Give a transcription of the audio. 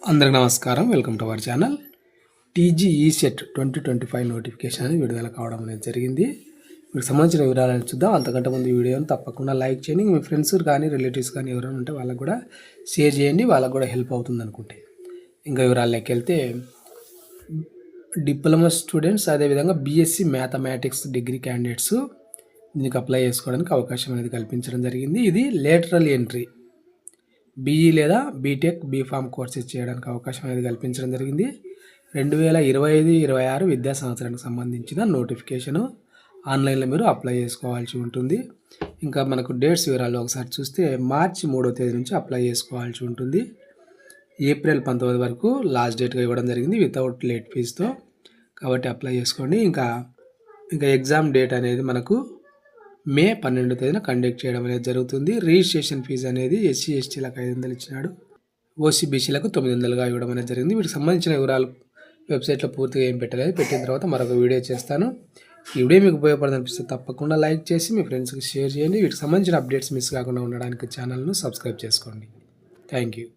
అందరికి నమస్కారం. Welcome to our channel. TGE set 2025 notification అనేది విడుదల కావడం అనేది జరిగింది. మీకు సంబంధించిన వివరాలను చూద్దాం. అంతకంటే ముందు ఈ వీడియోని తప్పకుండా లైక్ చేయండి. మీ ఫ్రెండ్స్ కానీ రిలేటివ్స్ కానీ ఎవరైనా ఉంటే వాళ్ళకు కూడా షేర్ చేయండి, వాళ్ళకు కూడా హెల్ప్ అవుతుంది అనుకుంటే. ఇంకా వివరాల్లోకి వెళ్తే డిప్లొమా స్టూడెంట్స్ అదేవిధంగా బీఎస్సీ మ్యాథమెటిక్స్ డిగ్రీ క్యాండిడేట్స్ దీనికి అప్లై చేసుకోవడానికి అవకాశం అనేది కల్పించడం జరిగింది. ఇది లేటరల్ ఎంట్రీ బీఈ లేదా బీటెక్ బీఫామ్ కోర్సెస్ చేయడానికి అవకాశం అనేది కల్పించడం జరిగింది. 2025-26 విద్యా సంవత్సరానికి సంబంధించిన నోటిఫికేషను ఆన్లైన్లో మీరు అప్లై చేసుకోవాల్సి ఉంటుంది. ఇంకా మనకు డేట్స్ వివరాలు ఒకసారి చూస్తే మార్చి 3వ తేదీ నుంచి అప్లై చేసుకోవాల్సి ఉంటుంది. ఏప్రిల్ 19 వరకు లాస్ట్ డేట్గా ఇవ్వడం జరిగింది వితౌట్ లేట్ ఫీజుతో. కాబట్టి అప్లై చేసుకోండి. ఇంకా ఎగ్జామ్ డేట్ అనేది మనకు మే 12వ తేదీన కండక్ట్ చేయడం అనేది జరుగుతుంది. రిజిస్ట్రేషన్ ఫీజు అనేది ఎస్సీ ఎస్టీలకు 500 ఇచ్చినాడు, ఓసీబీసీలకు 900గా ఇవ్వడం అనేది జరిగింది. వీటికి సంబంధించిన వివరాలు వెబ్సైట్లో పూర్తిగా ఏం పెట్టలేదు. పెట్టిన తర్వాత మరొక వీడియో చేస్తాను. ఈ వీడియో మీకు ఉపయోగపడదని అనిపిస్తే తప్పకుండా లైక్ చేసి మీ ఫ్రెండ్స్కి షేర్ చేయండి. వీటికి సంబంధించిన అప్డేట్స్ మిస్ కాకుండా ఉండడానికి ఛానల్ను సబ్స్క్రైబ్ చేసుకోండి. Thank you.